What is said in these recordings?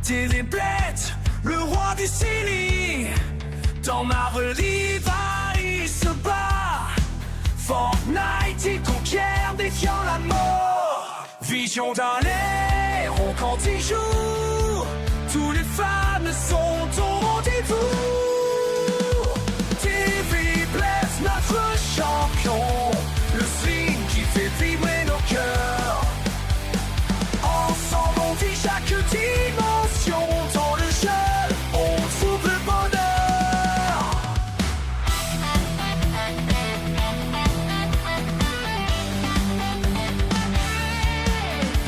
Téléblette, le roi des séries. Dans Marvel, il se bat. Fortnite, il conquiert défiant la mort. Vision d'un héros quand il joue. Tous les fans sont au rendez-vous. TV blesse notre champion. Le stream qui fait vibrer nos cœurs. Ensemble on vit chaque dimension. Dans le jeu, on trouve le bonheur.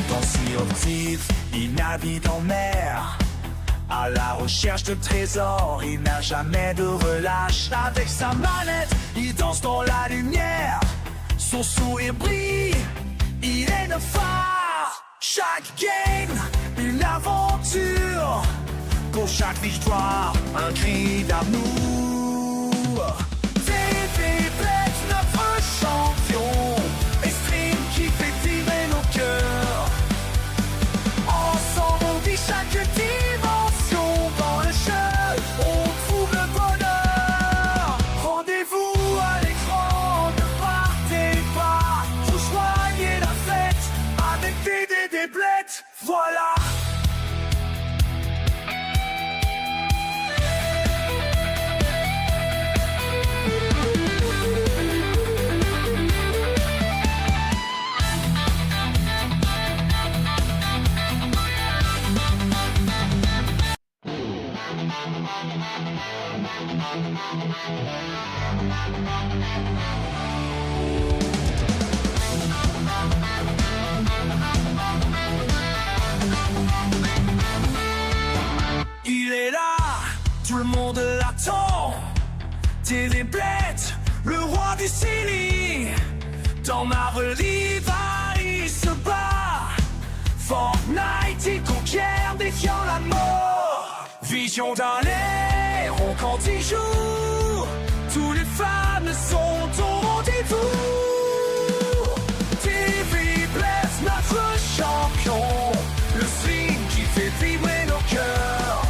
Dans Sea of Thieves, il navigue en mer. À la recherche de trésors, il n'a jamais de relâche. Avec sa manette, il danse dans la lumière. Son sourire brille, il est le phare. Chaque game, une aventure. Pour chaque victoire, un cri d'amour. TV Blitz, notre champion. Stream qui fait vibrer nos cœurs. Ensemble, on vit chaque dimension. Dans le jeu, on trouve le bonheur. Rendez-vous à l'écran, ne partez pas. Rejoignez la fête avec des blettes. Voilà. Il est là, tout le monde l'attend. Téléblette, le roi des séries. Dans Marvel, il se bat. Fortnite, il conquiert défiant la mort. Vision d'un héros quand il joue. Tous les fans sont au rendez-vous. TV blesse notre champion. Le stream qui fait vibrer nos cœurs.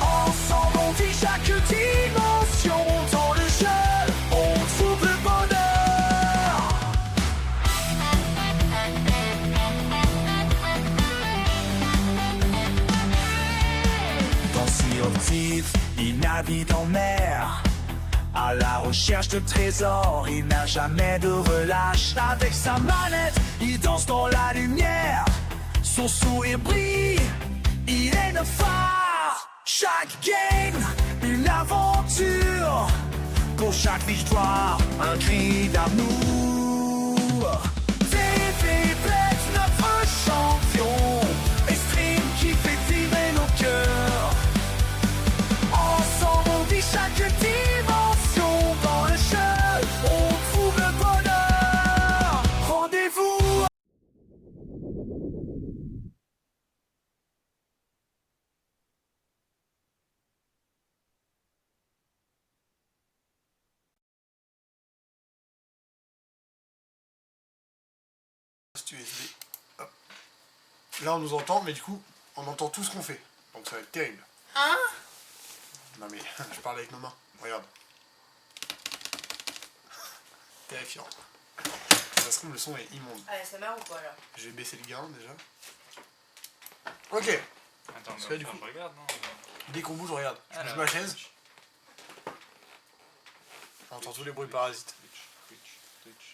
Ensemble on vit chaque dimension. Dans le jeu, on trouve le bonheur. Dans Sea of Thieves, il navigue en mer. À la recherche de trésors, il n'a jamais de relâche. Avec sa manette, il danse dans la lumière. Son sourire brille, il est le phare. Chaque game, une aventure. Pour chaque victoire, un cri d'amour. TV Blitz, notre champion. Stream qui fait vibrer nos cœurs. Ensemble, on vit chaque dimension. Dans le jeu, on trouve le bonheur. Rendez-vous. USB. Hop. Là on nous entend, mais du coup on entend tout ce qu'on fait. Donc ça va être terrible. Hein? Non mais je parle avec nos mains. Regarde. Terrifiant. Ça se trouve le son est immonde. Allez, ça marre ou quoi là? Je vais baisser le gain déjà. Ok. Attends, Parce que du coup, regarde, non? dès qu'on bouge, regarde. Je bouge ma chaise. On entend tous les bruits parasites. Twitch.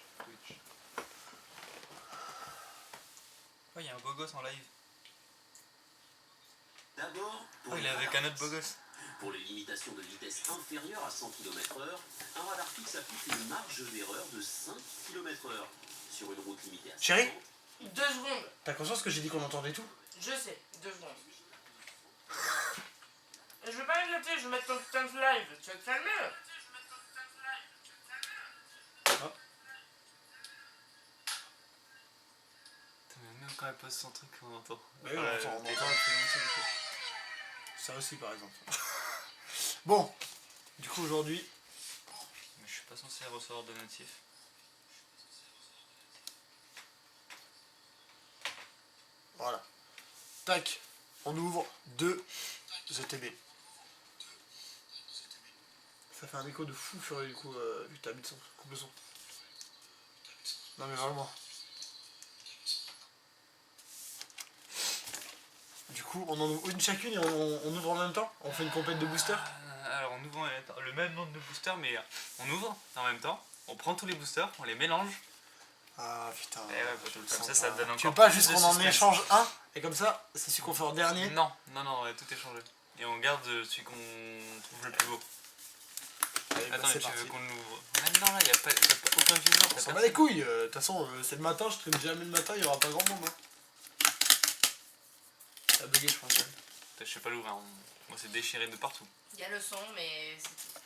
Oh, il y a un beau gosse en live. D'abord, Oh, il est avec un autre beau gosse. pour les limitations de vitesse inférieures à 100 km/h, un radar fixe applique une marge d'erreur de 5 km/h sur une route limitée à 50. Chérie, 2 secondes. t'as conscience que j'ai dit qu'on entendait tout? Je sais, 2 secondes. Je veux pas m'éclater, je veux mettre ton putain de live. Tu vas te calmer? Putain, mais même quand elle pose son truc, on entend. Bah oui, on entend ça aussi par exemple. Bon, du coup aujourd'hui, Mais je suis pas censé recevoir de notif. voilà. Tac. on ouvre 2 ETB. Ça fait un écho de fou furieux du coup, vu que t'as mis le son, coupe le son. Non mais vraiment. Du coup, on en ouvre une chacune et on ouvre en même temps. On fait une compète de boosters. Alors on ouvre le même nombre de boosters, mais on ouvre en même temps. On prend tous les boosters, on les mélange. Ah putain. Et ouais, je le comme sens ça, ça pas. donne encore Tu veux pas plus juste de qu'on en suspense. échange un et comme ça, c'est celui qu'on fait en dernier. Non, ouais, tout est changé. Et on garde celui qu'on trouve le plus beau. Allez, bah, Attends, c'est mais tu veux parti. qu'on l'ouvre maintenant là, y a pas aucun vivant. On s'en bat les couilles. De toute façon, c'est le matin, je stream jamais le matin, il y aura pas grand monde. Hein. Ça a bugué, je pense. Je sais pas l'ouvrir, moi c'est déchiré de partout. Il y a le son, mais c'est tout.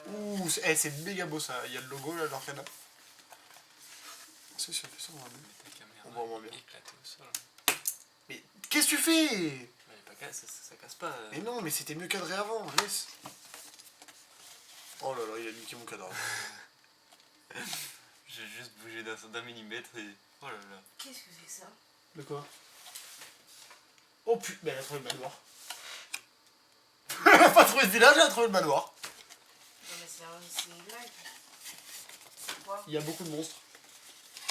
Donc, Ouh, c'est méga beau ça. Il y a le logo là, leur canap. Si, ça fait ça, on va mieux. Mais ta caméra On voit moins bien. est éclatée au sol. Mais qu'est-ce que tu fais? Mais ça casse pas. Mais non, mais c'était mieux cadré avant, laisse. Oh là là, il a niqué mon cadre. J'ai juste bougé d'un millimètre et... Oh là là. qu'est-ce que c'est que ça? De quoi? Oh putain, mais elle a trouvé le manoir. Elle a pas trouvé le village, elle a trouvé le manoir. Non, mais c'est une blague. Quoi? Il y a beaucoup de monstres.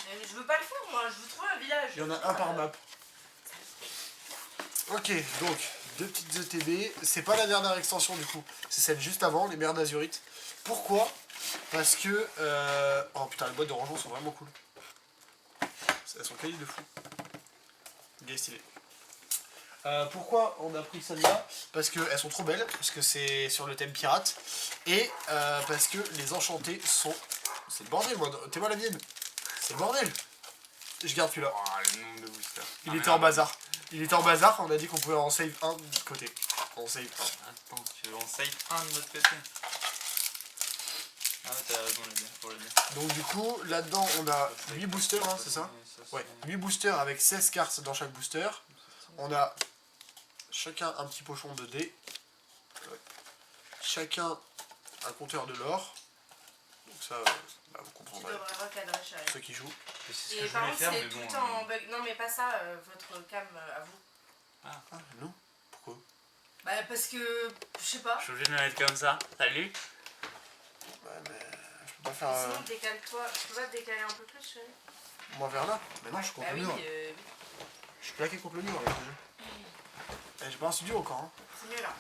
Mais je veux pas le faire, moi, je veux trouver un village. Il y en a un par map. Ok, donc, 2 petites ETB. C'est pas la dernière extension du coup. C'est celle juste avant, les mers d'azurite. Pourquoi? Parce que... Oh putain, les boîtes de rangement sont vraiment cool. Elles sont qualies de fou. Bien stylé. Pourquoi on a pris celle-là? Parce qu'elles sont trop belles, parce que c'est sur le thème pirate. Et parce que les enchantés sont... C'est le bordel, moi. T'es moi la mienne. C'est le bordel. Je garde celui-là. Oh, le nombre de boosters. Il était en bazar. Il était en bazar, on a dit qu'on pouvait en save un de côté. On save un. Attends, tu veux en save un de notre côté? Ah ouais, t'as raison, pour le dire. Donc du coup, là-dedans, on a 8 boosters, hein, c'est ça? Ouais, 8 boosters avec 16 cartes dans chaque booster. On a chacun un petit pochon de dés. Ouais. Chacun un compteur de l'or. Donc ça, bah, vous Tu comprendrez. devrais recadrer, chérie. Ceux qui jouent. C'est ce que Et je par voulais contre, faire, c'est mais tout bon... le temps en bug. Non, mais pas ça, votre cam à vous. Ah, non? Pourquoi? Bah, parce que. Je sais pas. Je suis obligé de me mettre comme ça. Salut. Ouais, mais je peux pas faire... Sinon, décale-toi. Tu peux pas te décaler un peu plus, chérie? moi vers là. Mais non, je suis Bah contre le oui, mur. oui. Je suis plaqué contre le mur avec le jeu. Eh, j'ai pas un studio encore, hein. C'est mieux là.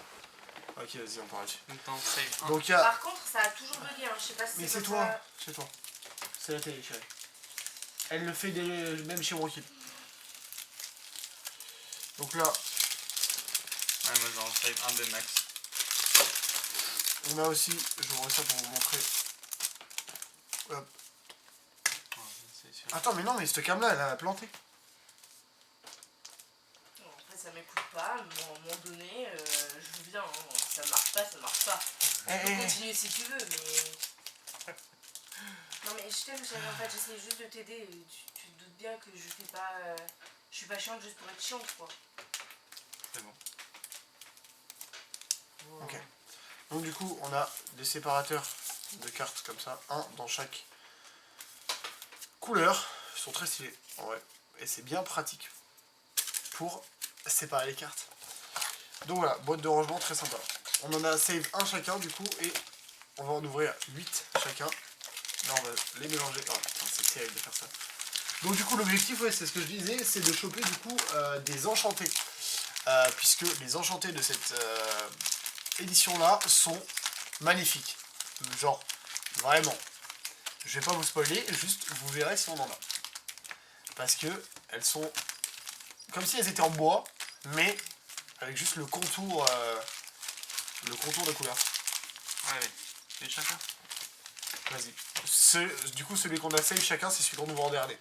Ok, vas-y, on part là-dessus. Donc t'en save un. Donc il y a... Par contre, ça a toujours bugué, hein. Je sais pas si Mais c'est c'est comme toi, ça. c'est toi. C'est la télé, chérie. Elle le fait même chez Rocky. Donc là, Ouais, moi j'en save un de max. on a aussi, je vous ça pour vous montrer. Hop. Oh, c'est sûr. Attends, mais non, mais cette cam là, elle a planté. Bon, après, ça m'écoute pas. Mais à un moment donné, je veux bien. Hein. Si ça marche pas, ça marche pas. Eh, Tu peux eh, continuer si tu veux, mais. Non, mais je t'aime, chérie. En fait, j'essaie juste de t'aider. Tu te doutes bien que je fais pas. Je suis pas chiante juste pour être chiante, quoi. C'est bon. Ok. Donc du coup, on a des séparateurs de cartes comme ça, un dans chaque couleur. Ils sont très stylés, en vrai. Et c'est bien pratique pour séparer les cartes. Donc voilà, boîte de rangement très sympa. On en a save un chacun du coup et on va en ouvrir 8 chacun. Là on va les mélanger. Oh putain, c'est terrible de faire ça. Donc du coup l'objectif, ouais, c'est ce que je disais, c'est de choper du coup des enchantés. Puisque les enchantés de cette édition là sont magnifiques. Genre, vraiment. Je vais pas vous spoiler, juste vous verrez si on en a. Parce que elles sont comme si elles étaient en bois, mais avec juste le contour de couleur. Ouais, allez. Et chacun. Vas-y. Du coup, celui qu'on a save chacun, c'est celui qu'on ouvre en dernier.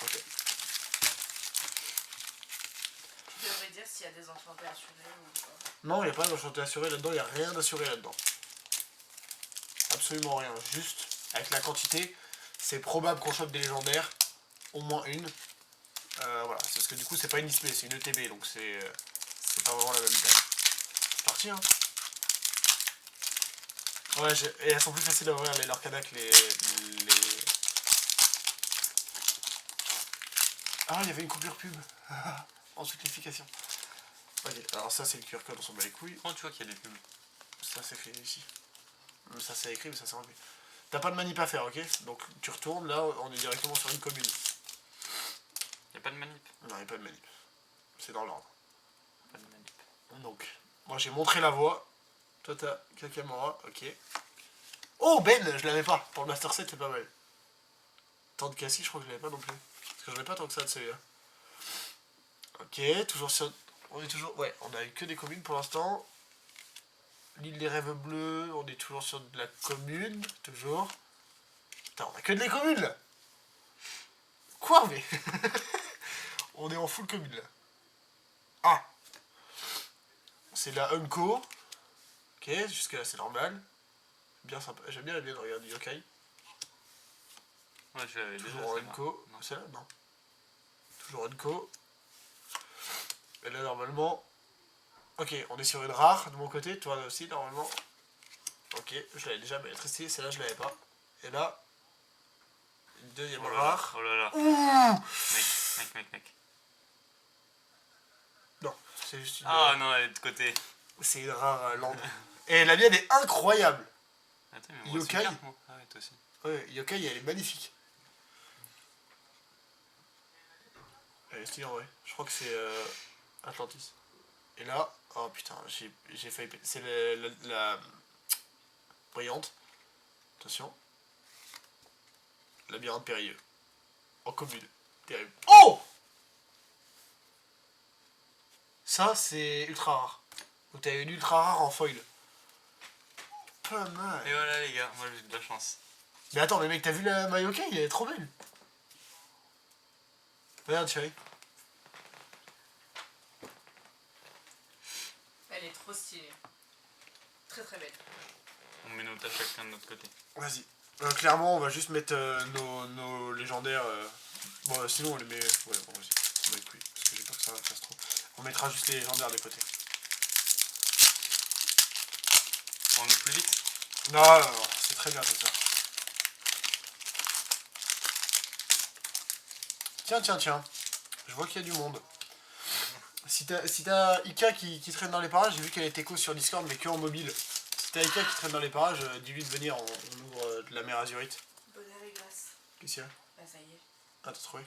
Ok. Tu devrais dire s'il y a des enchantés assurés ou pas. Non, il n'y a pas d'enchanté assuré là-dedans, il n'y a rien d'assuré là-dedans. Absolument rien. Juste, avec la quantité, c'est probable qu'on chope des légendaires, au moins une. Voilà, c'est parce que du coup, c'est pas une display, c'est une ETB, donc c'est pas vraiment la même taille. C'est parti, hein. Ouais, et elles sont plus faciles à ouvrir les Lorcana que les Ah, il y avait une coupure pub. En simplification. Ok, alors ça c'est le QR code, on s'en bat les couilles. Comment tu vois qu'il y a des pubs? Ça c'est écrit ici. Ça c'est écrit, mais ça c'est enlevé. T'as pas de manip à faire, ok? Donc tu retournes, là on est directement sur une commune. Y a pas de manip. Non, il n'y a pas de manip. C'est dans l'ordre. Pas de manip. Donc, moi j'ai montré la voie. Toi t'as Kakamora, ok. Oh Ben, je l'avais pas. Pour le Master 7 c'est pas mal. Tant de Cassie, je crois que je l'avais pas non plus. Parce que j'en ai pas tant que ça de celui-là. Ok, toujours sur... On est toujours... Ouais, on a eu que des communes pour l'instant. L'île des rêves bleus, on est toujours sur de la commune, toujours. Putain, on a que des communes là. Quoi mais on est en full commune là. Ah, c'est la Unco. Ok, jusque là c'est normal. Bien sympa, j'aime bien la de regarder Yokai. Ouais, je l'avais déjà. Toujours en celle-là. Unco. Non. Celle-là, non. Toujours Unco. Et là normalement... Ok, on est sur une rare de mon côté, toi aussi normalement. Ok, je l'avais déjà, mais très stylé, celle-là je l'avais pas. Et là, une deuxième Oh là là. rare. Oh là là. Ouh Mec. Non, c'est juste une... Ah non, elle est de côté. C'est une rare lande. Et la mienne est incroyable. Attends, mais moi, c'est Yokai. une carte, moi. Ah ouais, toi aussi. Ouais, Yokai elle est magnifique. Elle est stylée en vrai. Je crois que c'est Atlantis. Et là, oh putain, j'ai failli péter. C'est la brillante. Attention. Labyrinthe périlleux. En commune. Terrible. Oh! Ça, c'est ultra rare. Donc t'as une ultra rare en foil. Pas mal. Et voilà, les gars, moi j'ai de la chance. Mais attends, mais mec, t'as vu la Mayokai? Elle est trop belle. Regarde, chérie. Elle est trop stylée. Très très belle. On met nos tâches chacun de notre côté. Vas-y. Clairement, on va juste mettre nos légendaires. Bon, sinon, on les met. Ouais, bon, vas-y. On va être couilles, parce que j'ai peur que ça fasse trop. On mettra juste les légendaires de côté. On est plus vite. Non, c'est très bien comme ça. Tiens. Je vois qu'il y a du monde. Si t'as Ika qui traîne dans les parages, j'ai vu qu'elle est écho sur Discord, mais que en mobile. Si t'as Ika qui traîne dans les parages, dis-lui de venir, on ouvre de la mer Azurite. Bonheur et grâce. Qu'est-ce qu'il y a? Bah ça y est. Ah, t'as trouvé?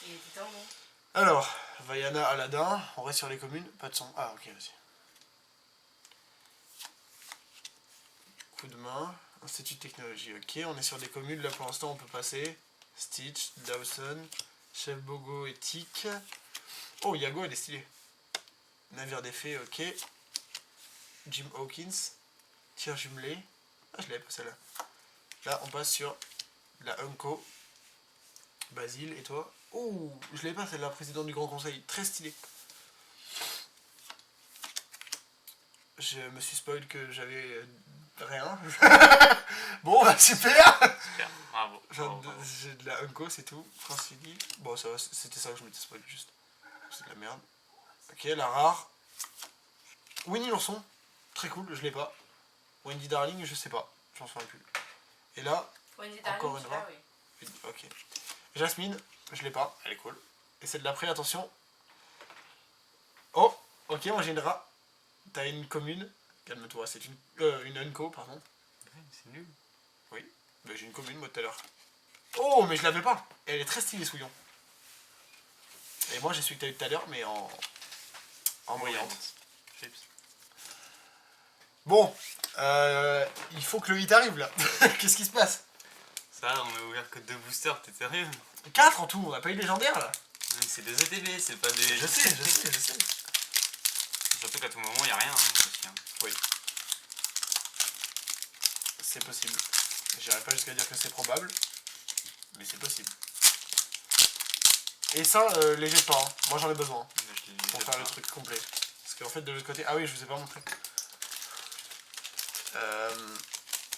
Il était temps, non? Alors, Vaiana, Aladdin, on reste sur les communes, pas de son. Ah, ok, vas-y. Coup de main, Institut de technologie, ok, on est sur des communes, là pour l'instant on peut passer. Stitch, Dawson, Chef Bogo et Tic. Oh, Yago, elle est stylée. Navire des fées, ok. Jim Hawkins, tir jumelé. Ah, je l'avais pas celle-là. Là, on passe sur la Unco. Basile, et toi? Oh, je l'avais pas celle-là, présidente du Grand Conseil. Très stylée. Je me suis spoil que j'avais rien. Bon, bah super. Super, bravo. J'ai de la Unco, c'est tout. Prince Philippe. Bon, ça va, c'était ça que je m'étais spoil juste. C'est de la merde. Ok, la rare. Winnie l'ourson. Très cool, je l'ai pas. Wendy Darling, je sais pas. J'en souviens plus. Et là, Wendy Encore Darling, une tu l'as, rare. oui. ok. Jasmine, je l'ai pas. Elle est cool. Et celle d'après, attention. Oh, ok, moi j'ai une rat. T'as une commune. Calme-toi, c'est une Unco, pardon. Ouais, c'est nul. Oui, mais j'ai une commune moi tout à l'heure. Oh, mais je l'avais pas. Elle est très stylée, Souillon. Et moi j'ai celui que t'as eu tout à l'heure, mais en brillante. Chips. Bon, il faut que le hit arrive là. Qu'est-ce qui se passe? Ça, on a ouvert que 2 boosters, t'es sérieux? 4 en tout, on n'a pas eu légendaire là. Mais c'est des ETB, c'est pas des. Je sais. Surtout qu'à tout moment, il n'y a rien. Hein, aussi, hein. Oui. C'est possible. J'irai pas jusqu'à dire que c'est probable, mais c'est possible. Et ça, les jette pas, hein. Moi j'en ai besoin hein, Mais je les pour jette faire le pas. truc complet. Parce qu'en fait de l'autre côté, ah oui je vous ai pas montré.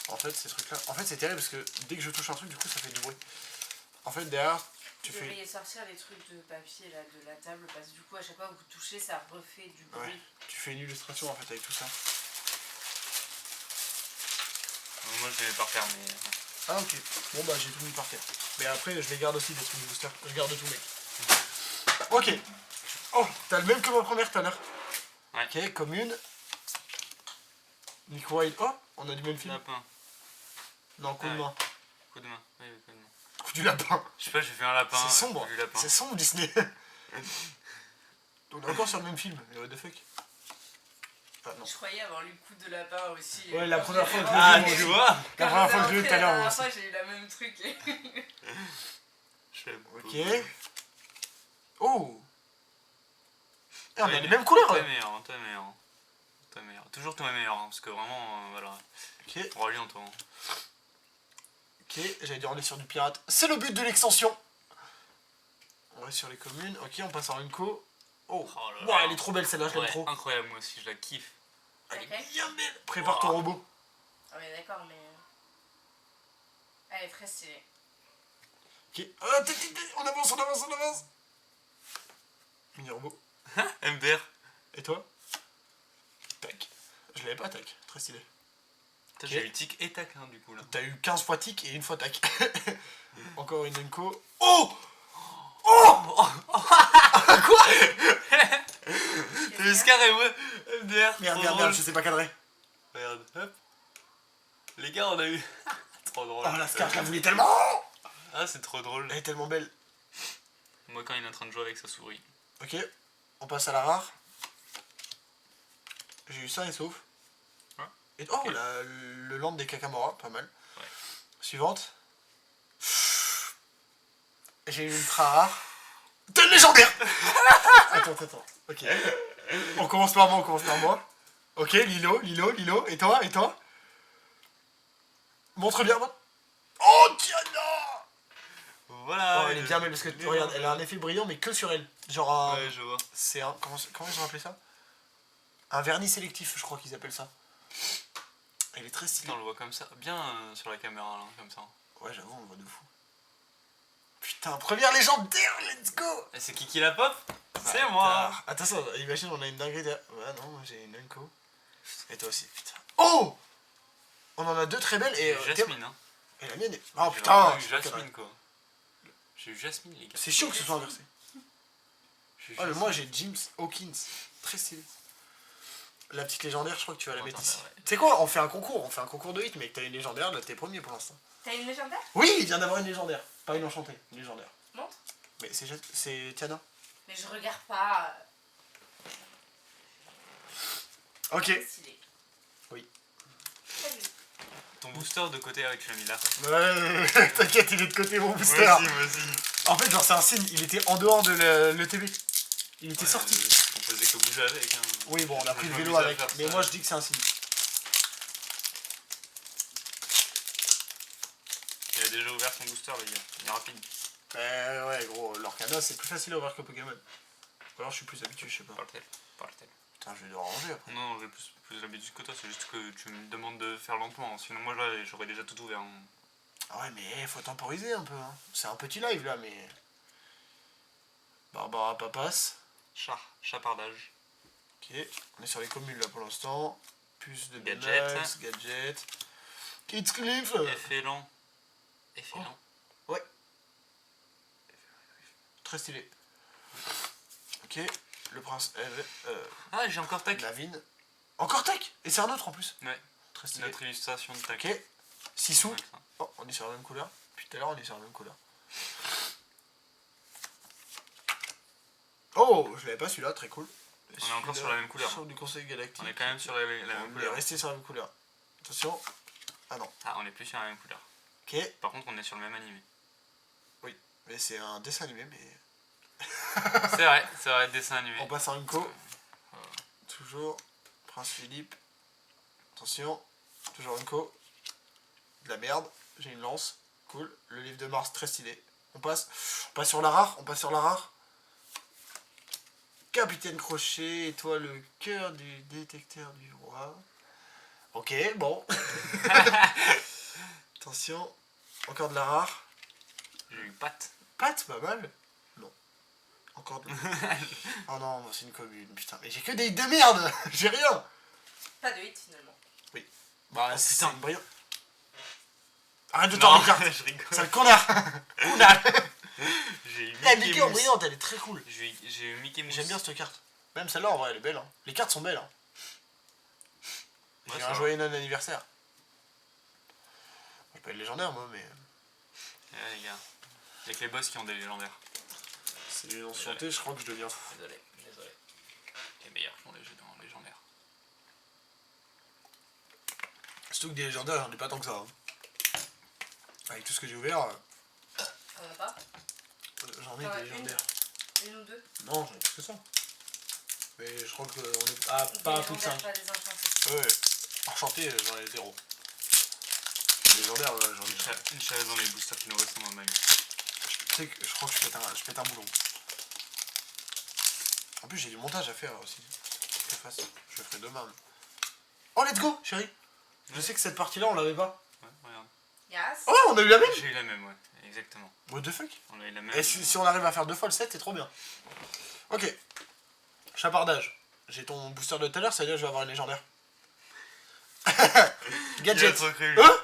En fait ces trucs là, en fait c'est terrible parce que dès que je touche un truc du coup ça fait du bruit. En fait derrière tu Vous fais... devriez sortir les trucs de papier là de la table parce que du coup à chaque fois que vous touchez ça refait du bruit. Ouais, tu fais une illustration en fait avec tout ça. Moi, je les mets par terre, mais. Ah ok, bon bah j'ai tout mis par terre. Mais après je les garde aussi des trucs de booster, je garde tout mec. Ok. Oh, t'as le même que ma première tout à l'heure. Ouais. Ok, commune. Nick Wilde. Oh, on a du même film. Lapin. Non, coup de Ah ouais. main. Coup de main. Oui, coup de main. Coup du lapin. Je sais pas, j'ai fait un lapin. C'est sombre. Du lapin. C'est sombre Disney. On est encore sur le même film. Mais what the fuck. Ah non. Je croyais avoir lu coup de lapin aussi. Ouais, la première fois que je l'ai Ah, vu, tu moi, vois. La première fois que je l'ai vu tout à l'heure, moi La aussi. fois, j'ai eu la même truc. Je fais Ok. Oh. Ah, on a Ouais, les mêmes couleurs. Toi meilleur, hein, toi meilleur. Toi meilleur. Toujours toi meilleur, hein, parce que vraiment, voilà. Ok. Roi Lion, toi. Hein. Ok, j'allais dire on est sur du pirate. C'est le but de l'extension. On reste sur les communes. Ok, on passe en Renko. Oh, Oh là wow, là. elle est trop belle celle-là, je l'aime Ouais, trop. incroyable, moi aussi, je la kiffe. Elle est Ok. bien belle. Prépare ton robot. Ah mais d'accord, mais... Elle est très stylée. Ok, ah, on avance, on avance, on avance. Mini robot. MDR. Et toi? Tac. Je l'avais pas, tac. Très stylé. Putain, j'ai eu tic et tac, hein, du coup, là. T'as eu 15 fois tic et une fois tac. Encore une Renko. Oh. Oh. Quoi? T'as vu ce carré, ouais. MDR. Merde, trop merde, drôle. merde, je sais pas cadrer. Regarde, hop. Les gars, on a eu. Trop drôle. Oh, la Scar, je la voulais tellement. Ah, c'est trop drôle. Elle est tellement belle. Moi, quand il est en train de jouer avec sa souris. Ok, on passe à la rare. J'ai eu ça et sauf. Ouais. Et, oh, Ok. le land des Kakamora, pas mal. Ouais. Suivante. J'ai eu une ultra rare. De légendaire. Attends. Ok. On commence par moi, Ok, Lilo. Et toi, Montre bien. Oh, Diana. Voilà. Oh, elle est bien belle parce que regarde, elle a un effet brillant mais que sur elle. Genre un... Ouais, je vois. C'est un... Comment ils ont appelé ça? Un vernis sélectif, je crois qu'ils appellent ça. Elle est très stylée. Putain, on le voit comme ça. Bien sur la caméra, là, comme ça. Ouais, j'avoue, on le voit de fou. Putain, première légendaire, let's go! Et c'est qui la pop? C'est Bâtard. moi. Attention, imagine, on a une dinguerie derrière. Ouais, non, moi j'ai une Unco. Et toi aussi, putain. Oh! On en a deux très belles et... Jasmine, hein. Et la mienne est... Oh J'ai putain! vraiment eu c'est Jasmine, quoi. J'ai eu Jasmine, les gars. C'est chiant que ce soit inversé. J'ai eu Oh, mais Jasmine. moi j'ai James Hawkins. Très stylé. La petite légendaire, je crois que tu vas la mettre Attends, ici. ouais. Tu sais quoi, on fait un concours de hit, mais que t'as une légendaire, là t'es premier pour l'instant. T'as une légendaire? Oui, il vient d'avoir une légendaire. Pas une enchantée, une légendaire. Montre. Mais c'est Tiana. Mais je regarde pas. Ok. Stylé. Oui. Salut. Ton booster de côté, tu l'as mis là. Ouais, t'inquiète, il est de côté mon booster. Moi aussi. En fait, genre c'est un signe, il était en dehors de l'ETB. Il était sorti. On faisait que bouger avec. Hein. Oui, bon, on a pris le Je vélo m'amuse à avec. faire Mais ça. moi je dis que c'est un signe. Il a déjà ouvert son booster, les gars. Il est rapide. Ouais, gros, l'Orcana c'est plus facile à ouvrir que Pokémon. Ou alors je suis plus habitué, je sais pas. Parle-t-elle. Putain, je vais devoir ranger après. Non, j'ai plus l'habitude que toi, c'est juste que tu me demandes de faire lentement. Sinon, moi, là, j'aurais déjà tout ouvert. Hein. Ah ouais, mais faut temporiser un peu. Hein. C'est un petit live là, mais. Barbara Papas. Chapardage. Ok, on est sur les communes là pour l'instant. Puce de Gadget. Benax, gadget. Kids Cliff. Effet lent. Effet Oh. lent. Ouais. Très stylé. Ok, le prince Ah, j'ai encore tac. Navine. Encore tac. Et c'est un autre en plus. Ouais, Très stylé. notre illustration de tac. Ok, 6 sous. Ouais, ça. Oh, on est sur la même couleur. Puis tout à l'heure, on est sur la même couleur. Oh, je l'avais pas celui-là, très cool. On est encore sur la même couleur. Sur du Conseil Galactique. On est quand même sur la même On est couleur. resté sur la même couleur. Attention. Ah non. Ah, on est plus sur la même couleur. Ok. Par contre, on est sur le même animé. Mais c'est un dessin animé, mais. c'est vrai, dessin animé. On passe en Unco. Toujours. Prince Philippe. Attention. Toujours Unco. De la merde. J'ai une lance. Cool. Le livre de Mars, très stylé. On passe sur la rare. Capitaine Crochet, et toi le cœur du détecteur du roi. Ok, bon. Attention. Encore de la rare. J'ai eu patte. Pat, pas mal. Non. Encore de... Oh non, c'est une commune, putain. Mais j'ai que des hits de merde. J'ai rien. Pas de hit finalement. Bah, Oh, c'est putain. une brillant. Arrête de Non, tordre les cartes. je rigole. C'est un connard. Connard. J'ai eu La Mickey Mickey en Mouse. brillante, elle est très cool. J'ai eu Mickey Mouse. J'aime bien cette carte. Même celle-là, en vrai, elle est belle. Hein. Les cartes sont belles. Hein. Ouais, J'ai ça un va. joyeux anniversaire. Je peux être légendaire, moi, mais Ouais, les gars. Y'a que les boss qui ont des légendaires. c'est les enchantés, je crois que je deviens fou. Désolé. Les meilleurs qui ont les jeux en légendaire. Surtout que des légendaires, j'en ai pas tant que ça. Hein. Avec tout ce que j'ai ouvert, On en a pas j'en ai Ouais, des légendaires. Une ou deux. Non, j'en ai plus que ça. Mais je crois qu'on est à Des pas plus de 5. légendaires, pas des enchantés. Ouais, enchanté, j'en ai 0. Légendaire, j'en ai. Une chaise dans les boosters qui nous restent dans le même. Tu sais que je crois que je pète un boulon. En plus, j'ai du montage à faire aussi. Très facile. Je le ferai demain. Oh, let's go, chérie. Je sais que cette partie-là, on l'avait pas. Ouais, regarde. Yes. Oh, on a eu la même. J'ai eu la même, ouais. Exactement. What the fuck. On a eu la même. Et si on arrive à faire 2 fois le 7, c'est trop bien. Ok. Chapardage. J'ai ton booster de tout à l'heure, ça veut dire que je vais avoir une légendaire. Il a Gadget. trop cru, lui. Hein?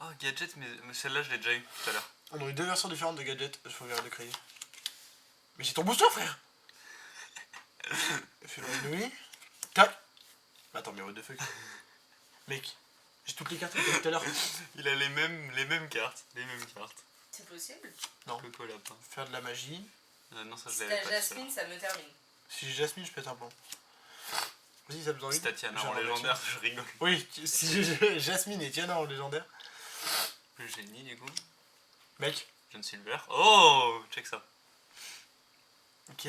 Oh, gadget, mais celle-là, je l'ai déjà eu tout à l'heure. On a eu 2 versions différentes de gadget. Il faut de crédit. Mais j'ai ton booster, frère. Fais-le inouï. Tac. Attends, mais what the fuck. Mec, j'ai toutes les cartes que t'as eu tout à l'heure. Il a les mêmes cartes. Les mêmes cartes. C'est possible. Non. Coco lapin. Faire de la magie. Non, ça je Si l'avais bah, t'as pas. Jasmine, ça me termine. Si j'ai Jasmine, je pète un plomb. Vas-y, ça besoin C'est d'une. Tatiana J'ai en un légendaire, je rigole. Oui, si j'ai Jasmine et Tiana en légendaire. Le génie, du coup. Mec, John Silver. Oh, check ça. ok.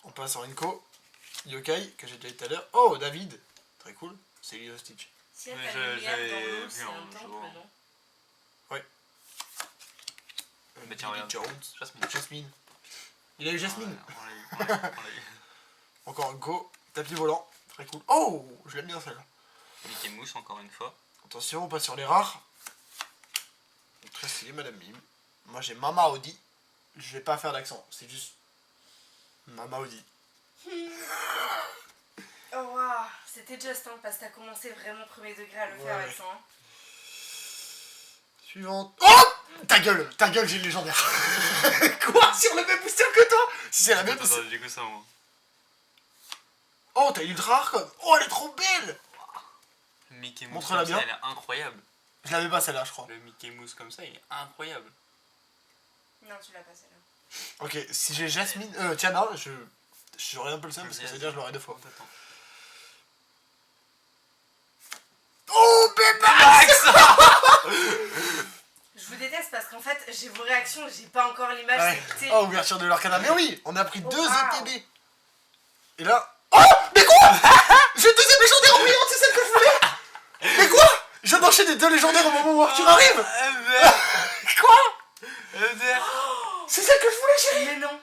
On passe en Inco. Yokai, que j'ai déjà eu tout à l'heure. Oh, David. Très cool. C'est Lilo Stitch. Si elle Mais a la lumière j'avais dans l'eau, vu c'est un un temple, jour. non? Bah tiens, Billy regarde. Jones. Jasmine. Jasmine. Il a eu Jasmine. Ouais, on l'a eu. Encore un Go. Tapis volant. Très cool. Oh, je l'aime bien celle-là. Mickey Mouse, encore une fois. Attention, on passe sur les rares. Très stylé, Madame Mime. Moi, j'ai Mama Audi. Je vais pas faire d'accent. C'est juste Mama Audi. Oh waouh, c'était juste hein, parce que t'as commencé vraiment premier degré à le faire Ouais. avec ça. Hein. Suivante. Oh, ta gueule, j'ai le légendaire. Quoi? Sur le même booster que toi? Si c'est la même. Attends, j'ai que ça, moi. Oh, t'as Ultra rare comme. Oh, elle est trop belle. Mickey Mouse Montre-la comme ça, bien. elle est incroyable. Je l'avais pas celle-là, je crois. Le Mickey Mouse comme ça, il est incroyable. Non, tu l'as pas celle-là. Ok, si j'ai Jasmine. Tiana, j'aurais un peu le seum parce que ça veut dire que je l'aurai 2 fois. Attends. Oh, Bémax. Je vous déteste parce qu'en fait, j'ai vos réactions, j'ai pas encore l'image. Ouais. c'est terrible. Oh, ouverture de l'arcana. Mais oui, on a pris 2 wow. ETB. Et là. Oh, mais quoi? J'ai 2ème légendaire en brillante, c'est celle que je voulais. Mais quoi? Je viens d'enchaîner 2 légendaires au moment où Arthur arrive. Quoi? C'est celle que je voulais, chérie. Mais non.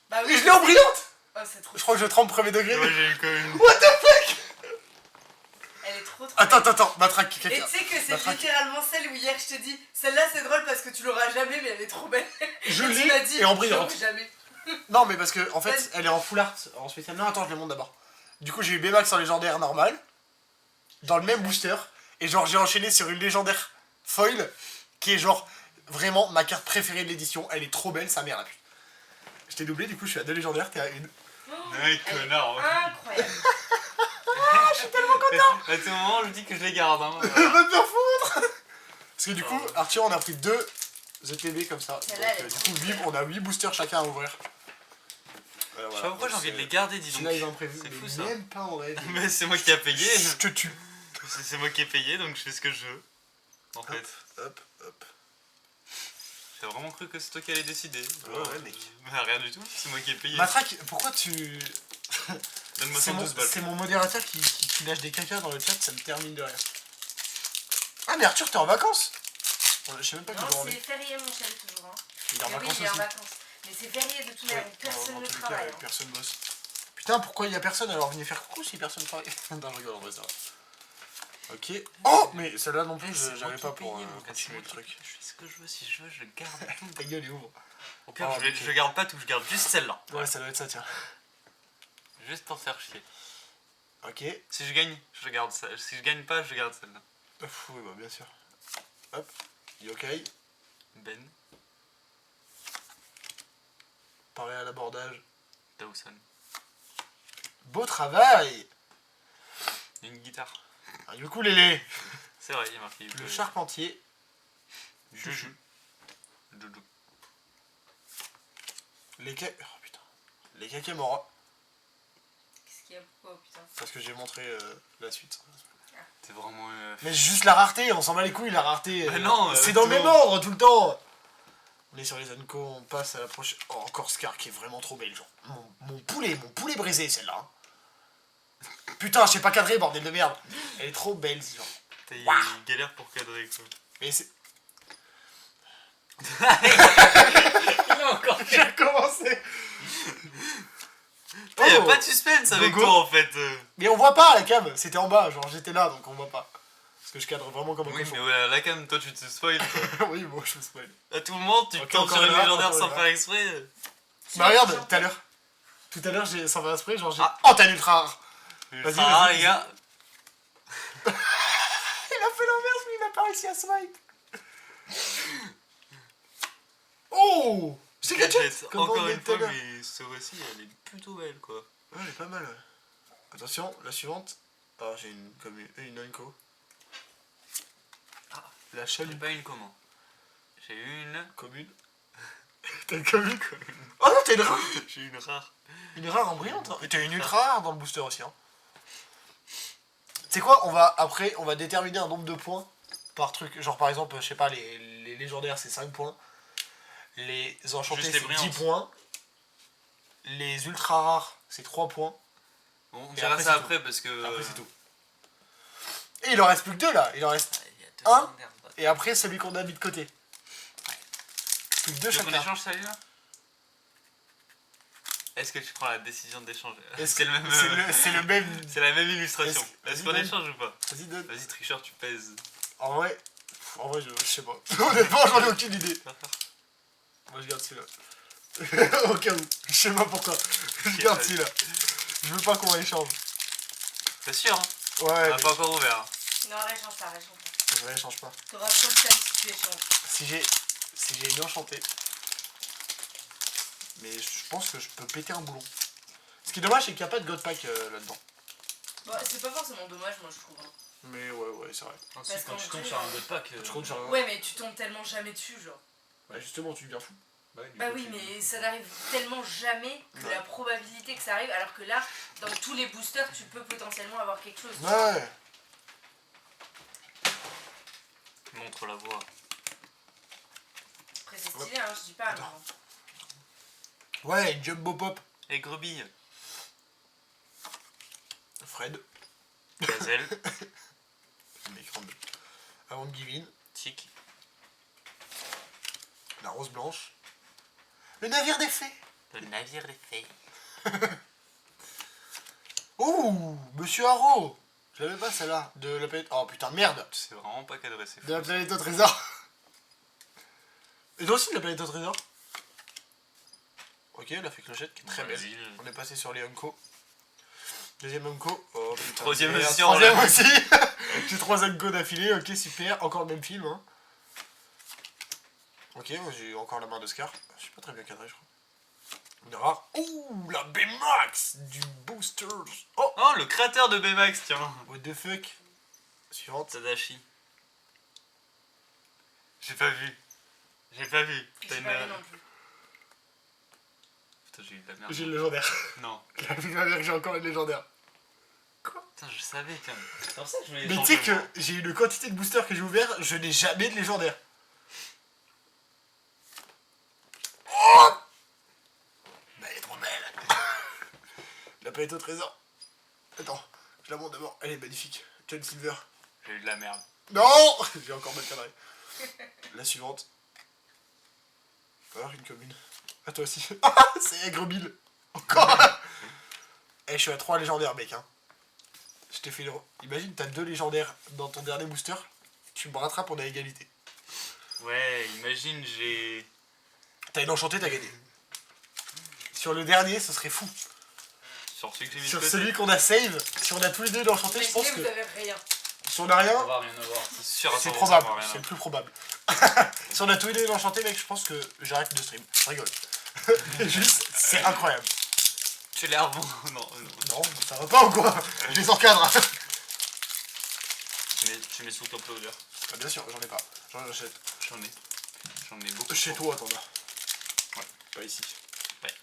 Bah oui. Et je l'ai en brillante. Oh, c'est trop. Je crois que je trempe premier degré. Moi, j'ai eu quand même. What the fuck? Elle est trop. Attends, matraque Et quelqu'un. tu sais que c'est Matraque. littéralement celle où hier je te dis, celle-là c'est drôle parce que tu l'auras jamais, mais elle est trop belle. Je Et tu l'ai m'as dit, et en brillante. j'avoue, jamais. Non, mais parce que en fait, Vas-y. elle est en full art en spécial. Non, attends, je les montre d'abord. Du coup, j'ai eu Baymax en légendaire normal, dans le même booster, et genre j'ai enchaîné sur une légendaire foil, qui est genre vraiment ma carte préférée de l'édition. Elle est trop belle, sa mère la pute. Je t'ai doublé, du coup, je suis à 2 légendaires, t'es à 1. Ouais, connard. Ouais. Incroyable. À tout moment, je dis que je les garde. Hein. Va te faire foutre. Parce que du coup, Arthur, on a pris 2 ETB comme ça. Donc, Celle-là, elle est du trop coup, belle. on a 8 boosters chacun à ouvrir. Je sais pas pourquoi j'ai envie de les garder, dis donc. Celui-là, ils ont prévu. C'est mais fou ça. Même pas en rêve. Mais c'est moi qui ai payé. Je te tue. C'est moi qui ai payé, donc je fais ce que je veux. En fait. Hop. T'as vraiment cru que c'est toi qui allais décider? Ouais, mec. Bah, rien du tout, c'est moi qui ai payé. Matraque, pourquoi tu. Donne-moi C'est 112 balles. c'est mon modérateur qui lâche des caca dans le chat, ça me termine de rire. Ah, mais Arthur, t'es en vacances? Je sais même pas qu'il Non, est c'est férié, mon chéri, toujours. Hein. Il est en Mais oui, vacances il est en aussi. vacances. Mais c'est férié de toute manière, Ouais, donc personne dans ne tous les cas, travaille. hein. personne bosse. Putain, pourquoi il y a personne? Alors venez faire coucou si personne travaille. Non, je rigole, en vrai, ça va. Ok. Oh, mais celle-là non plus, j'avais pas pour continuer le truc. Je fais ce que je veux, si je veux, je garde tout. Ta gueule est ouvre. Au pire, Oh, ok. je garde pas tout, je garde juste celle-là. Ouais, ça doit être ça, tiens. Juste pour faire chier. Ok. Si je gagne, je garde ça. Si je gagne pas, je garde celle-là. Oui, bah bien sûr. Hop. Yokai. Ben. Pareil à l'abordage. Dawson. Beau travail. Une guitare. Un ukulélé. C'est vrai, il y a marqué. Le charpentier. Juju. Juju. Les oh putain. Les Kakemora. Qu'est-ce qu'il y a? Pourquoi, oh, putain? Parce que j'ai montré la suite. C'est vraiment. Mais juste la rareté, on s'en bat les couilles, la rareté. Bah non, c'est dans le même ordre tout le temps. On est sur les Anko, on passe à la prochaine. Oh, encore Scar qui est vraiment trop belle, genre. Mon poulet brisé celle-là. Hein. Putain, je sais pas cadrer, bordel de merde. Elle est trop belle, genre. Il Waouh. galère pour cadrer quoi. Mais c'est. Il a encore. J'ai commencé. Il y a pas de suspense avec Gogo. toi en fait. Mais on voit pas la cam, c'était en bas, genre j'étais là donc on voit pas. Parce que je cadre vraiment comme un Oui, cochon. mais voilà, la cam, toi tu te spoil. Quoi. Oui, bon, je me spoil. À tout moment, tu Ok, tombes encore sur une une légendaire rare, sans encore faire une exprès. Bah regarde, tout à l'heure. Tout à l'heure, j'ai sans faire exprès, genre j'ai. Ah. Oh, t'as une ultra rare. Vas-y, Ah, vas-y, les gars. Il a fait l'inverse, mais il a pas réussi à swipe. Oh, c'est gadget. Comme Encore on dit une tout à fois, l'heure. mais ce récit, elle est plutôt belle quoi. Ouais, elle est pas mal, ouais. Attention, la suivante. Ah, j'ai une Anko. Ah. La J'ai chaloupe pas une comment. J'ai une. commune. T'as une commune. Oh non, t'as une rare. J'ai une rare. Une rare en brillante. Et t'as une ultra rare dans le booster aussi. Hein. C'est quoi, après, on va déterminer un nombre de points par truc. Genre par exemple, je sais pas, les légendaires c'est 5 points. Les enchantés Juste les c'est 10 brillantes. points. Les ultra rares c'est 3 points. Bon, on Et verra après, ça c'est après parce que. Après c'est tout. Et il en reste plus que 2 là. Il en reste. Il y a deux Un. légendaires, bah. Et après celui qu'on a mis de côté. Plus que 2 Tu veux qu'on chacun. échange celle-là? Est-ce que tu prends la décision d'échanger? Est-ce C'est que- le même. c'est le même. C'est la même illustration. Est-ce- Est-ce qu'on vas-y, échange ou pas? Vas-y, donne. Vas-y, tricheur, tu pèses. En vrai, je sais pas. Honnêtement, j'en ai aucune idée. Moi, je garde celui-là. Au cas où. Je sais pas pourquoi. Je garde vas-y. celui-là. Je veux pas qu'on échange. C'est sûr, hein? Ouais, On n'a mais... pas encore ouvert. Non, réchange pas, réchange pas. Ouais, change pas. T'auras trop de time si tu échanges. Si j'ai une enchantée. Mais je pense que je peux péter un boulon. Ce qui est dommage, c'est qu'il n'y a pas de God Pack là-dedans. Bah, c'est pas forcément dommage, moi je trouve. Hein. Mais ouais, c'est vrai. Ensuite, quand tu tombes sur un god pack. Je compte sur un... Ouais, mais tu tombes tellement jamais dessus, genre. Bah, justement, tu deviens fou. Bah oui, mais ça n'arrive tellement jamais que Ouais. la probabilité que ça arrive, alors que là, dans tous les boosters, tu peux potentiellement avoir quelque chose. Ouais. Montre la voie. Après, c'est stylé, hein, je dis pas. Attends. Mais... Ouais, une Jumbo Pop. Et Grebille. Fred. Gazelle. L'écran bleu. Avant de give in. Tic. La rose blanche. Le navire des fées. Le navire des fées. Ouh, Monsieur Haro. Je l'avais pas celle-là. De la planète... Oh putain, merde. C'est vraiment pas cadré, c'est De fou. la planète au trésor. Et toi aussi de la planète au trésor. Ok, elle a fait clochette qui est très belle. Vas-y. On est passé sur les Unco. Deuxième Unco. Oh putain. Troisième merde. aussi, on Troisième l'a- aussi. J'ai 3 Unco d'affilée. Ok, super. Encore le même film. Hein. Ok, moi j'ai encore la main de Scar. Je suis pas très bien cadré, je crois. Une rare. Ouh, la B-Max du booster. Oh, Oh, le créateur de Baymax, tiens. what the fuck. Suivante. Tadashi. J'ai pas vu. J'ai pas vu. T'as J'ai une. pas vu non plus. Putain, j'ai eu de la merde. J'ai le légendaire. Non. La vie de ma mère que j'ai encore une légendaire. Putain, je savais quand même. C'est pour ça que je voulais Mais tu sais que j'ai une quantité de boosters que j'ai ouvert, je n'ai jamais de légendaire. Oh, bah, elle est trop belle. La palette au trésor. Attends, je la montre d'abord. Elle est magnifique. John Silver. J'ai eu de la merde. Non. J'ai encore mal cadré. La suivante. Alors une commune. Ah toi aussi. Ah, c'est Aigre-Bill. Encore. Eh, je suis à 3 légendaires, mec. Hein. Je t'ai fait le... Imagine, t'as 2 légendaires dans ton dernier booster. Tu me rattrapes, on a égalité. Ouais, imagine, j'ai. T'as une enchantée, t'as gagné. Sur le dernier, ce serait fou. Sur celui que j'ai mis de Sur côté. celui qu'on a save, si on a tous les deux l'enchanté, je pense Imaginez, que vous avez rien. si on a rien, On va rien avoir. C'est sûr, à c'est 100%, probable. on va rien C'est le avoir. plus probable. Si on a tous les deux l'enchanté, mec, je pense que j'arrête de stream. Je rigole. Juste, c'est incroyable. Tu les revends. Non, Non, ça va pas ou quoi? Je les encadre. tu mets sous ton uploader. Ah, bien sûr, j'en ai pas. J'en achète. J'en ai beaucoup. Chez toi, t'en as. Ouais. Pas ici. Ouais.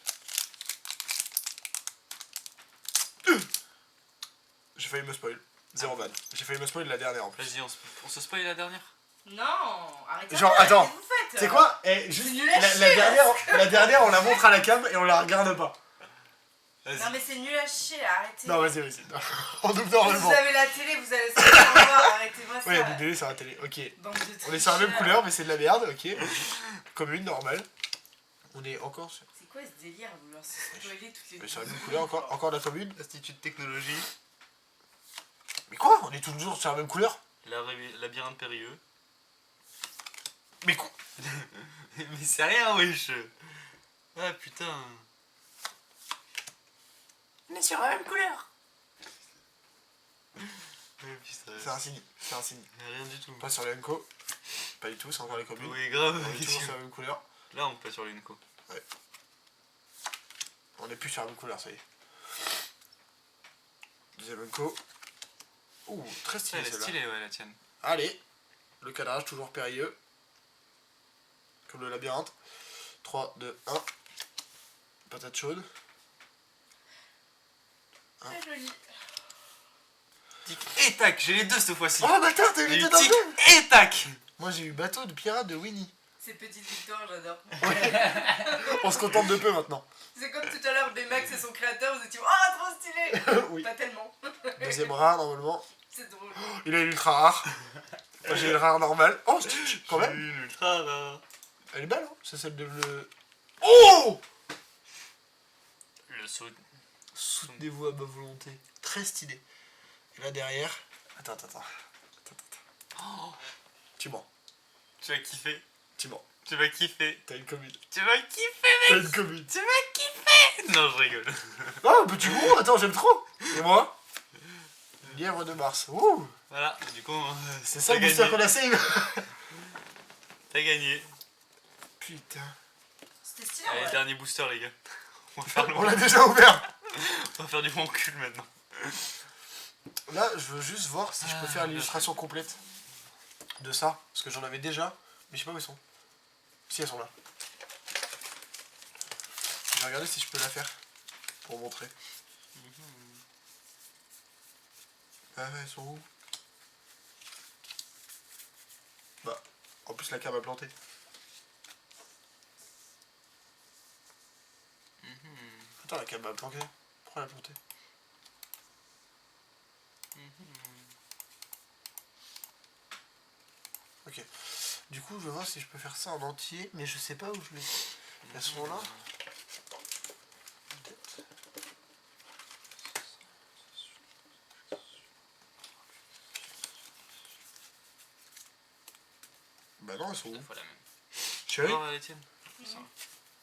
J'ai failli me spoil. Zéro van. J'ai failli me spoil la dernière en plus. Vas-y, on se spoil la dernière. Non, arrêtez. Genre, attends. Qu'est-ce que vous faites? C'est quoi? Eh, juste, nul à la chier, dernière, on la montre à la cam et on la regarde pas. Vas-y. Non mais c'est nul à chier, arrêtez. Non, vas-y. On double normalement. Vous avez la télé, vous allez savoir voir, arrêtez-moi ça. Ouais, il y a des délais sur la télé. Ok. Bande de On est sur la même tricheurs. couleur, mais c'est de la merde. Ok. Commune, normal. On est encore sur, C'est quoi ce délire à vouloir se spoiler toutes les mais deux? sur la même couleur, encore la commune. Institut de technologie. Mais quoi? On est toujours sur la même couleur? Labyrinthe périlleux. Mais quoi? Mais c'est rien, wesh. Ah putain. On est sur la même couleur. Putain. C'est un signe. C'est un signe. Rien du tout. Pas sur les Enco. Pas du tout, c'est encore les communes. Oui, grave. On est toujours sur la même couleur. Là, on passe sur l'Unco. On est plus sur la même couleur, ça y est. Deuxième Enco. Ouh, très stylé Elle est celle-là. stylée, ouais, la tienne. Allez. Le cadrage, toujours périlleux. Comme le labyrinthe. 3, 2, 1. Patate chaude. Très joli. Tic et tac, j'ai les deux cette fois-ci. Oh bâtard, t'as eu J'ai les eu deux dans le tic même. et tac. Moi j'ai eu bateau de pirate de Winnie. Ces petites victoires, j'adore. On se contente de peu maintenant. C'est comme tout à l'heure, Baymax et son créateur, vous étiez oh trop stylé. Oui. Pas tellement. Deuxième rare normalement. C'est drôle. Il a eu l'ultra rare. Moi j'ai eu le rare normal. Oh Stitch, quand même. Une ultra rare. Elle est belle hein. C'est celle de le... Oh. Le saut. Soutenez-vous à ma volonté. Très stylé. Et là derrière... Attends. Oh, Tu mens. tu vas kiffer. Tu mens. Tu vas kiffer. T'as une commune. Tu vas kiffer, T'as mec. une commune. Tu vas kiffer. Non, je rigole. Oh petit gros, attends, j'aime trop. Et moi Lièvre de Mars. Ouh. Voilà, du coup, C'est ça t'as le booster gagné. qu'on a save. T'as gagné. Putain. C'était stylé. Allez, Ouais. dernier booster, les gars. On va faire, On l'a déjà ouvert. on va faire du bon cul maintenant. Là, je veux juste voir si je peux faire l'illustration complète de ça. Parce que j'en avais déjà, mais je sais pas où elles sont. Si, elles sont là. Je vais regarder si je peux la faire pour montrer. Ah ouais, elles sont où? Bah, en plus la cam a planté. Attends, la cam a planté. Pourquoi elle a planté? Ok. Du coup, je vais voir si je peux faire ça en entier, mais je sais pas où je les... Elles sont là. Bah non, elles sont où? Deux fois la même. Chérie, Alors, les tiennes.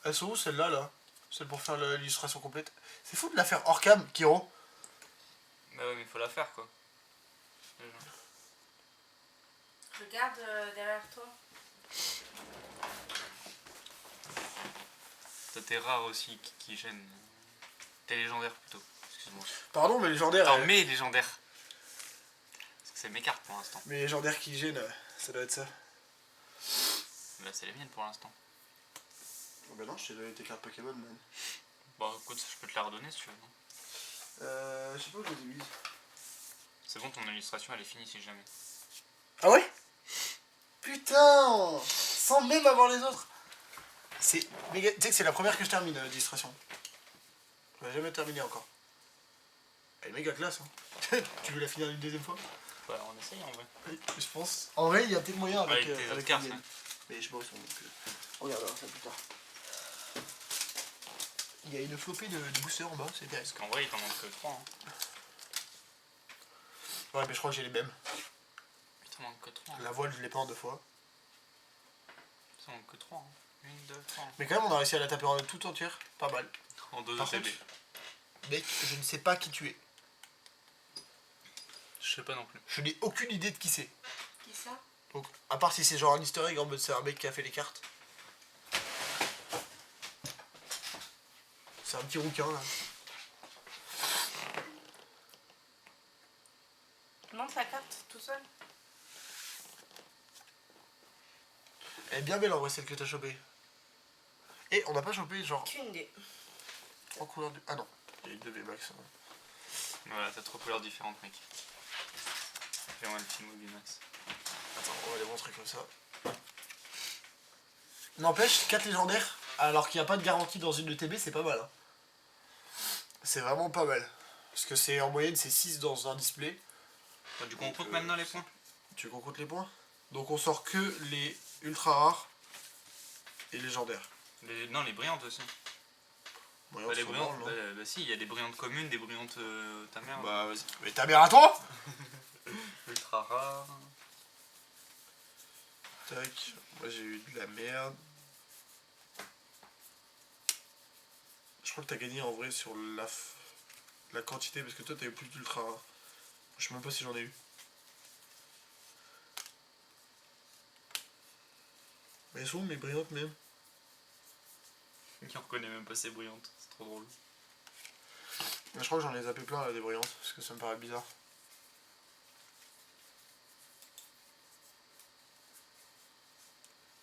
elles sont où celles-là, là? Celles pour faire l'illustration complète. C'est fou de la faire hors cam, Kiro. Bah ouais, mais il faut la faire, quoi. Déjà. Regarde derrière toi. Toi, t'es rare aussi qui gêne. T'es légendaire plutôt. Excuse-moi. Pardon, mais légendaire. Attends, mais légendaire. Parce que c'est mes cartes pour l'instant. Mais légendaire qui gêne, ça doit être ça. Là, c'est les miennes pour l'instant. Oh bah non, je t'ai donné tes cartes Pokémon, man. Bon, écoute, je peux te la redonner si tu veux. Non Je sais pas où je les ai mises. C'est bon, ton illustration elle est finie si jamais. Ah ouais? Putain! Sans même avoir les autres. C'est méga... Tu sais que c'est la première que je termine, l'illustration. Je l'ai jamais terminé encore. Elle est méga classe, hein. Tu veux la finir une deuxième fois? Ouais, on essaye en vrai. Oui, je pense. En vrai, il y a peut-être moyen avec, Avec tes autres avec cartes, les miennes. ouais. Mais je sais pas où sont, donc... On regardera ça plus tard. Il y a une flopée de boosters en bas, c'est intéressant. Parce qu'en vrai, il t'en manque que 3. Hein. Ouais, mais je crois que j'ai les mêmes. Il t'en manque que 3. La voile, je l'ai pas en 2 fois. Il t'en manque que 3. Hein. 1, 2, 3. Mais quand même, on a réussi à la taper en tout entière. Pas mal. En 2 Par OTB. contre, mec, je ne sais pas qui tu es. Je sais pas non plus. Je n'ai aucune idée de qui c'est. Qui ça? Donc, à part si c'est genre un easter egg en mode c'est un mec qui a fait les cartes. C'est un petit rouquin là. Montre la carte tout seul. Elle est bien belle en vrai celle que t'as chopée. Et on n'a pas chopé genre Qu'une des. 3 couleurs du... Ah non, il y a une de V-Max. Hein. Voilà, t'as 3 couleurs différentes, mec. Fais-moi le film au Max. Attends, on va les montrer comme ça. N'empêche, 4 légendaires, alors qu'il n'y a pas de garantie dans une ETB, c'est pas mal. Hein. C'est vraiment pas mal. Parce que c'est en moyenne, c'est 6 dans un display. Bah, du coup, on compte maintenant les points. Tu veux qu'on compte les points? Donc on sort que les ultra rares et légendaires. Non, les brillantes aussi. Ouais, Bah, les on s'en brillantes, branle, non bah si, il y a des brillantes communes, des brillantes ta mère. Bah vas-y. Mais ta mère à toi. Ultra rare. Tac, moi j'ai eu de la merde. Je crois que t'as gagné en vrai sur la quantité parce que toi t'as eu plus d'ultra rares. Je sais même pas si j'en ai eu. Mais elles sont où mes brillantes même? Qui reconnaît même pas ces brillantes, c'est trop drôle. Mais je crois que j'en ai zappé plein là des brillantes parce que ça me paraît bizarre.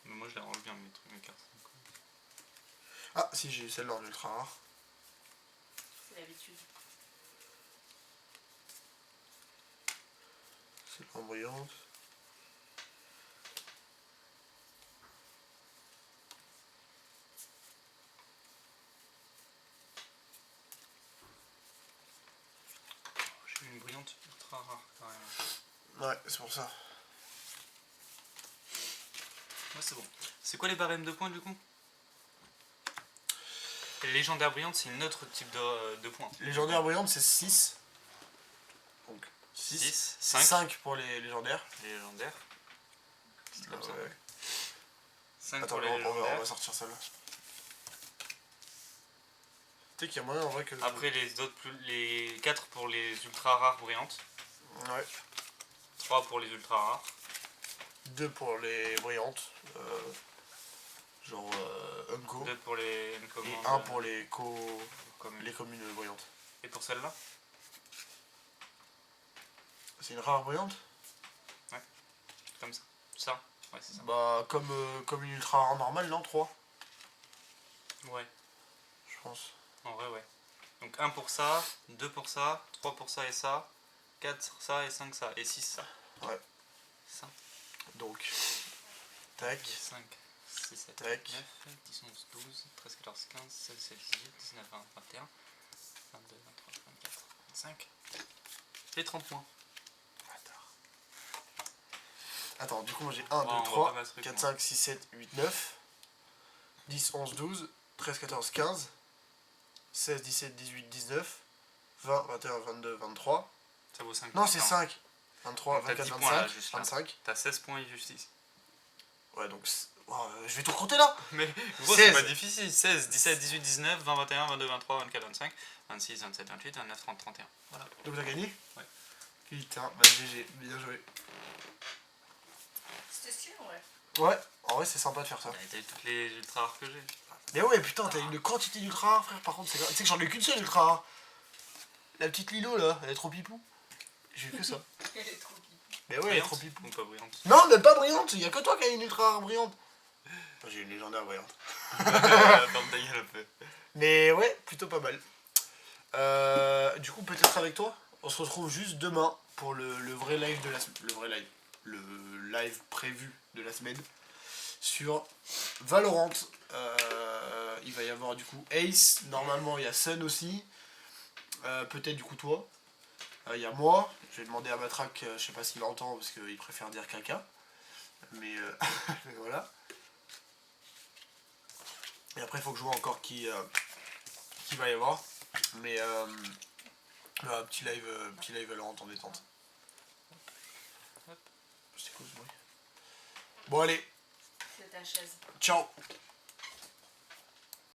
Mais moi je les range bien mes trucs, mes cartes. Ah si, j'ai eu celle-là en ultra rare. C'est l'habitude. Celle-là en brillante. J'ai eu une brillante ultra rare quand même. Ouais, c'est pour ça. Ouais, c'est bon. C'est quoi les barèmes de points du coup? Les légendaires brillantes, c'est une autre type de points. Légendaire brillante c'est 6. Donc 6, 5. 5 pour les légendaires. Les légendaires. C'est comme ça. Ouais. 5 Attends, pour les on légendaires. va sortir celle-là. Tu sais qu'il y a moyen en vrai que... Après les 4 pour les ultra rares brillantes. Ouais. 3 pour les ultra rares. 2 pour les brillantes. Genre Unco. 2 pour les Et commandes. 1 pour les communes brillantes. Et pour celle-là? C'est une rare brillante? Comme ça. Ça? Ouais, c'est ça. Bah comme une ultra rare normale, non? 3 Ouais, je pense. en vrai, ouais. Donc 1 pour ça, 2 pour ça, 3 pour ça et ça, 4 ça et 5 ça, et 6 ça. Ouais. Ça. Donc, tac. 5, 6, 7, Tac. 8, 9, 10, 11, 12, 13, 14, 15, 16, 17, 18, 19, 20, 21, 22, 23, 24, 25. Et 30 points. Attends, du coup moi j'ai 1, 2, on va 3, pas mettre ce truc, 4, moi. 5, 6, 7, 8, 9, 10, 11, 12, 13, 14, 15, 16, 17, 18, 19, 20, 21, 22, 23. Ça vaut 5 Non, c'est 5. 23, Donc, t'as 24, 10 points, là, 25, juste là. 25. T'as 16 points et justice. Ouais, donc je vais tout compter là. Mais gros, 16. c'est pas difficile. 16, 17, 18, 19, 20, 21, 22, 23, 24, 25, 26, 27, 28, 29, 30, 31. Voilà. Donc t'as gagné? Ouais. Putain, bah GG, bien joué. C'était stylé en vrai. Ouais, en vrai c'est sympa de faire ça. T'as eu toutes les ultra rares que j'ai. Mais ouais, putain, t'as une quantité d'ultra rares, frère. Par contre, tu sais que j'en ai qu'une seule ultra rare. La petite Lilo là, elle est trop pipou. J'ai eu que ça. Elle est trop pipi. Mais ouais, elle est trop pipou. Ou pas brillante. Non, même pas brillante, y'a que toi qui as une ultra rare brillante. Moi, j'ai une légendaire brillante. Ferme ta gueule un peu. Mais ouais, plutôt pas mal. Du coup, peut-être avec toi, on se retrouve juste demain pour le vrai live de la semaine. Le vrai live. Le live prévu de la semaine sur Valorant. Il va y avoir du coup Ace, normalement il y a Sun aussi. Peut-être du coup toi. Il y a moi. Je vais demander à Matraque, je sais pas s'il entend parce qu'il préfère dire caca. Mais voilà. Et après il faut que je vois encore qui va y avoir. Mais petit live Valorant en détente. C'est quoi ce bruit? Bon allez, C'est ta chaise. ciao.